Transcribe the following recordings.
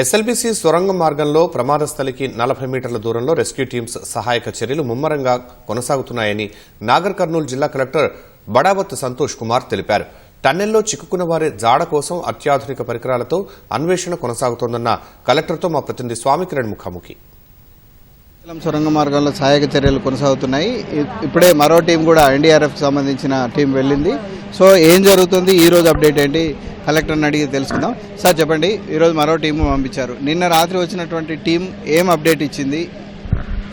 SLBC సొరంగ మార్గంలో ప్రమాద స్థలికి 40 మీటర్ల దూరంలో రెస్క్యూ టీమ్స్ సహాయక చర్యలు ముమ్మరంగా కొనసాగుతున్నాయని నాగర్ కర్నూలు జిల్లా కలెక్టర్ బడావత్ సంతోష్ కుమార్ తెలిపారు. టన్నెల్లో చిక్కుకున్న వారి జాడ కోసం అత్యాధునిక పరికరాలతో అన్వేషణ కొనసాగుతోందన్న కలెక్టర్తో మా ప్రతినిధి స్వామికిరణ్ ముఖాముఖి. సొరంగ మార్గంలో సహాయక చర్యలు కొనసాగుతున్నాయి. ఇప్పుడే మరో టీం కూడా ఎన్డీఆర్ఎఫ్ సంబంధించిన టీం వెళ్ళింది. సో ఏం జరుగుతుంది, ఈ రోజు అప్డేట్ ఏంటి, కలెక్టర్ని అడిగి తెలుసుకుందాం. సార్ చెప్పండి, ఈరోజు మరో టీము పంపించారు. నిన్న రాత్రి వచ్చినటువంటి టీం ఏం అప్డేట్ ఇచ్చింది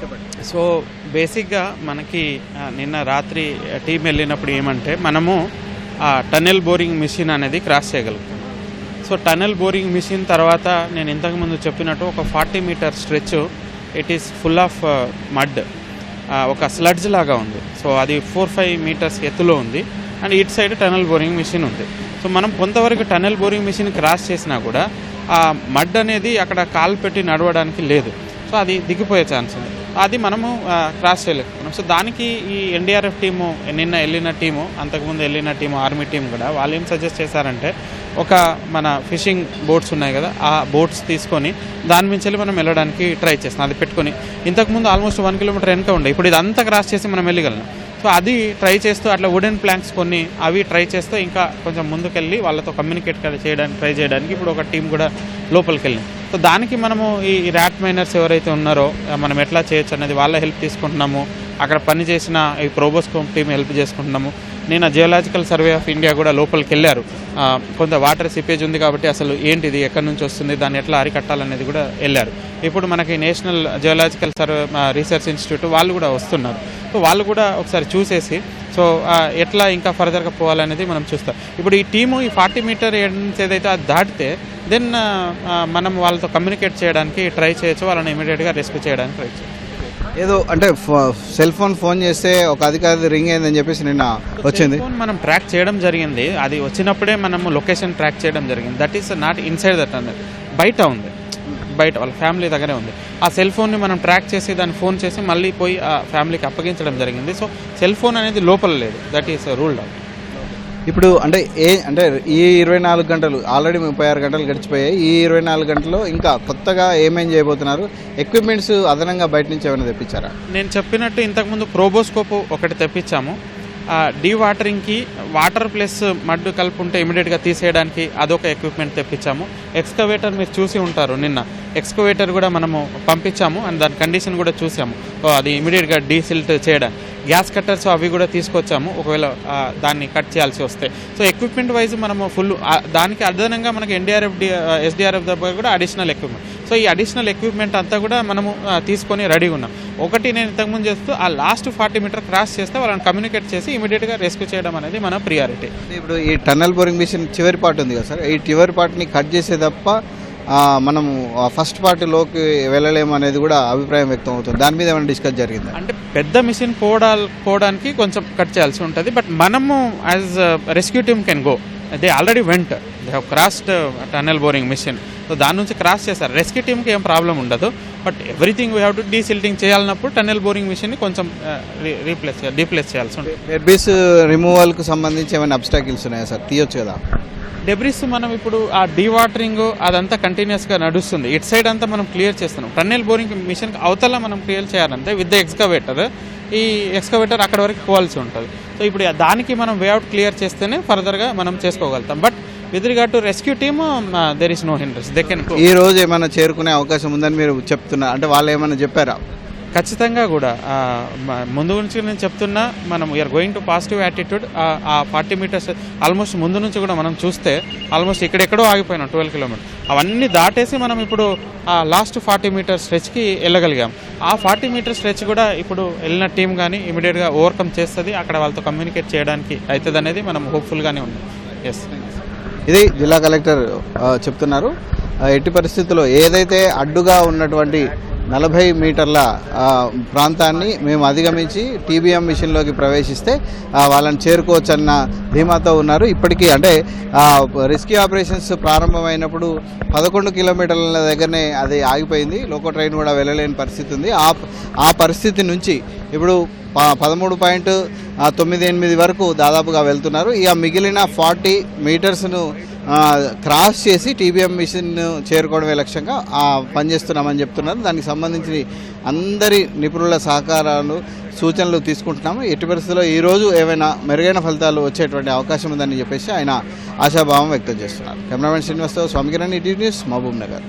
చెప్పండి. సో బేసిక్గా మనకి నిన్న రాత్రి టీం వెళ్ళినప్పుడు ఏమంటే మనము టన్నెల్ బోరింగ్ మిషన్ అనేది క్రాస్ చేయగలుగుతాం. సో టన్నెల్ బోరింగ్ మిషన్ తర్వాత నేను ఇంతకుముందు చెప్పినట్టు ఒక 40 meter stretch it is full of mud, ఒక స్లడ్జ్ లాగా ఉంది. సో అది 4-5 మీటర్స్ ఎత్తులో ఉంది అండ్ ఇటు సైడ్ టన్నెల్ బోరింగ్ మిషన్ ఉంది. సో మనం కొంతవరకు టన్నెల్ బోరింగ్ మిషన్ క్రాస్ చేసినా కూడా ఆ మడ్ అనేది అక్కడ కాలు పెట్టి నడవడానికి లేదు. సో అది దిగిపోయే ఛాన్స్ ఉంది, అది మనము క్రాస్ చేయలేకపోతున్నాం. సో దానికి ఈ ఎన్డీఆర్ఎఫ్ టీము, నిన్న వెళ్ళిన టీము, అంతకుముందు వెళ్ళిన టీము, ఆర్మీ టీం కూడా వాళ్ళు ఏం సజెస్ట్ చేశారంటే ఒక మన ఫిషింగ్ బోట్స్ ఉన్నాయి కదా, ఆ బోట్స్ తీసుకొని దాని నుంచి మనం వెళ్ళడానికి ట్రై చేస్తాం. అది పెట్టుకొని ఇంతకుముందు ఆల్మోస్ట్ 1 కిలోమీటర్ వెనక ఉండే, ఇప్పుడు ఇదంతా క్రాస్ చేసి మనం వెళ్ళగలం. సో అది ట్రై చేస్తూ అట్లా వుడెన్ ప్లాంక్స్ కొన్ని అవి ట్రై చేస్తూ ఇంకా కొంచెం ముందుకెళ్ళి వాళ్ళతో కమ్యూనికేట్ చేయడానికి ట్రై చేయడానికి ఇప్పుడు ఒక టీం కూడా లోపలికి వెళ్ళింది. సో దానికి మనము ఈ ర్యాట్ మైనర్స్ ఎవరైతే ఉన్నారో మనం ఎట్లా చేయొచ్చు అనేది వాళ్ళ హెల్ప్ తీసుకుంటున్నాము. అక్కడ పనిచేసిన ఈ ప్రోబోస్కోప్ టీం హెల్ప్ చేసుకుంటున్నాము. నిన్న జియోలాజికల్ సర్వే ఆఫ్ ఇండియా కూడా లోపలికి వెళ్ళారు. కొంత వాటర్ సిపేజ్ ఉంది కాబట్టి అసలు ఏంటిది, ఎక్కడి నుంచి వస్తుంది, దాన్ని ఎట్లా అరికట్టాలనేది కూడా వెళ్ళారు. ఇప్పుడు మనకి national geological survey research institute వాళ్ళు కూడా వస్తున్నారు. సో వాళ్ళు కూడా ఒకసారి చూసేసి సో ఎట్లా ఇంకా ఫర్దర్గా పోవాలనేది మనం చూస్తాం. ఇప్పుడు ఈ టీము ఈ 40 మీటర్ ఏదైతే అది దాటితే దెన్ మనం వాళ్ళతో కమ్యూనికేట్ చేయడానికి ట్రై చేయొచ్చు, వాళ్ళని ఇమీడియట్గా రెస్క్యూ చేయడానికి ట్రై చేయొచ్చు. ఏదో అంటే సెల్ ఫోన్ చేస్తే ఒక అధికారి రింగ్ అయిందని చెప్పేసి నిన్న వచ్చింది. మనం ట్రాక్ చేయడం జరిగింది, అది వచ్చినప్పుడే మనము లొకేషన్ ట్రాక్ చేయడం జరిగింది. That is not inside that అన్నది, బయట ఉంది, బయట వాళ్ళ ఫ్యామిలీ దగ్గరే ఉంది. ఆ సెల్ ఫోన్ని మనం ట్రాక్ చేసి దాన్ని ఫోన్ చేసి మళ్ళీ పోయి ఆ ఫ్యామిలీకి అప్పగించడం జరిగింది. సో సెల్ ఫోన్ అనేది లోపల లేదు, దట్ ఈస్ రూల్డ్ అవుట్. ఇప్పుడు అంటే ఈ 24 గంటలు ఆల్రెడీ 36 గంటలు గడిచిపోయాయి. ఈ 24 గంటల్లో ఇంకా కొత్తగా ఏమేం చేయబోతున్నారు? ఎక్విప్మెంట్స్ అదనంగా బయట నుంచి ఏమైనా తెప్పించారా? నేను చెప్పినట్టు ఇంతకుముందు ప్రోబోస్కోప్ ఒకటి తెప్పించాము. డీవాటరింగ్కి వాటర్ ప్లస్ మడ్ కలుపుంటే ఇమీడియట్గా తీసేయడానికి అదొక ఎక్విప్మెంట్ తెప్పించాము. ఎక్స్కవేటర్ మీరు చూసి ఉంటారు, నిన్న ఎక్స్కవేటర్ కూడా మనము పంపించాము అండ్ దాని కండిషన్ కూడా చూసాము. అది ఇమీడియట్గా డీసిల్ట్ చేయడానికి గ్యాస్ కట్టర్స్ అవి కూడా తీసుకొచ్చాము ఒకవేళ దాన్ని కట్ చేయాల్సి వస్తే. సో ఎక్విప్మెంట్ వైజ్ మనము ఫుల్, దానికి అదనంగా మనకి ఎస్డీఆర్ఎఫ్ దగ్గర కూడా అడిషనల్ ఎక్విప్మెంట్. సో ఈ అడిషనల్ ఎక్విప్మెంట్ అంతా కూడా మనము తీసుకొని రెడీగా ఉన్నాం. ఒకటి నేను ఇంతకుముందు చేస్తూ ఆ లాస్ట్ 40 మీటర్ క్రాస్ చేస్తే వాళ్ళని కమ్యూనికేట్ చేసి ఇమీడియట్గా రెస్క్యూ చేయడం అనేది మన ప్రియారిటీ. ఇప్పుడు ఈ టన్నెల్ బోరింగ్ మిషన్ చివరి పార్ట్ ఉంది కదా సార్, ఈ చివరి పార్ట్ని కట్ చేసే తప్ప మనము ఫస్ట్ పార్టీలోకి వెళ్ళలేము అనేది కూడా అభిప్రాయం వ్యక్తం అవుతుంది. దాని మీద ఏమైనా డిస్కస్ జరిగింది? అంటే పెద్ద మిషన్ పోవడానికి కొంచెం కట్ చేయాల్సి ఉంటుంది, బట్ మనము as rescue team can go. They already went, they have crossed tunnel boring machine. So దాని నుంచి క్రాస్ చేశారు. రెస్క్యూ టీమ్కి ఏం ప్రాబ్లం ఉండదు, but everything we have to desilting చేయాలన్నప్పుడు టన్నెల్ బోరింగ్ మిషన్ని కొంచెం డీప్లేస్ చేయాల్సి ఉంటుంది. డెబ్రిస్ రిమూవల్కి సంబంధించి ఏమైనా అబ్స్టాకిల్స్ ఉన్నాయా సార్, తీయొచ్చు కదా? డెబ్రిస్ మనం ఇప్పుడు ఆ డీవాటరింగ్ అదంతా కంటిన్యూస్గా నడుస్తుంది. ఇటు సైడ్ అంతా మనం క్లియర్ చేస్తున్నాం. టన్నెల్ బోరింగ్ మిషన్కి అవతల మనం క్లియర్ చేయాలంటే విత్ ద ఎక్స్కవేటర్, ఈ ఎక్స్కవేటర్ అక్కడ వరకు పోవాల్సి ఉంటుంది. సో ఇప్పుడు దానికి మనం వేఅవుట్ క్లియర్ చేస్తేనే ఫర్దర్గా మనం చేసుకోగలుగుతాం. But with regard to rescue team there is no hindrance, they can. ఈ రోజు ఏమైనా చేరుకునే అవకాశం ఉందని మీరు చెప్తున్నారు, అంటే వాళ్ళు ఏమైనా చెప్పారా? ఖచ్చితంగా కూడా ముందు నుంచి నేను చెప్తున్నా, మనం we're going to positive attitude. ఆ 40 మీటర్స్ ఆల్మోస్ట్ ముందు నుంచి కూడా మనం చూస్తే ఆల్మోస్ట్ ఇక్కడెక్కడో ఆగిపోయినాం 12 కిలోమీటర్స్. అవన్నీ దాటేసి మనం ఇప్పుడు ఆ లాస్ట్ 40 మీటర్ స్ట్రెచ్కి వెళ్ళగలిగాం. ఆ 40 మీటర్ స్ట్రెచ్ కూడా ఇప్పుడు వెళ్ళిన టీం కానీ ఇమీడియట్గా ఓవర్కమ్ చేస్తుంది, అక్కడ వాళ్ళతో కమ్యూనికేట్ చేయడానికి అవుతుంది అనేది మనం హోప్ఫుల్గానే ఉన్నాం. ఎస్, ఇది జిల్లా కలెక్టర్ చెప్తున్నారు. ఎట్టి పరిస్థితుల్లో ఏదైతే అడ్డుగా ఉన్నటువంటి 40 మీటర్ల ప్రాంతాన్ని మేము అధిగమించి టీబీఎం మిషన్లోకి ప్రవేశిస్తే వాళ్ళని చేరుకోవచ్చన్న ధీమాతో ఉన్నారు. ఇప్పటికీ అంటే రెస్క్యూ ఆపరేషన్స్ ప్రారంభమైనప్పుడు 11 కిలోమీటర్ల దగ్గరనే అది ఆగిపోయింది. లోకో ట్రైన్ కూడా వెళ్ళలేని పరిస్థితి ఉంది. ఆ పరిస్థితి నుంచి ఇప్పుడు 13.98 వరకు దాదాపుగా వెళ్తున్నారు. ఇక మిగిలిన 40 మీటర్స్ను క్రాస్ చేసి టీబీఎం మిషన్ చేరుకోవడమే లక్ష్యంగా పనిచేస్తున్నామని చెప్తున్నారు. దానికి సంబంధించి అందరి నిపుణుల సహకారాలు సూచనలు తీసుకుంటున్నాము. ఎట్టి పరిస్థితుల్లో ఈరోజు ఏమైనా మెరుగైన ఫలితాలు వచ్చేటువంటి అవకాశం ఉందని చెప్పేసి ఆయన ఆశాభావం వ్యక్తం చేస్తున్నారు. కెమెరామెన్ శ్రీనివాస్తో స్వామికిరణ్, ఈటీవీ న్యూస్, మహబూబ్ నగర్.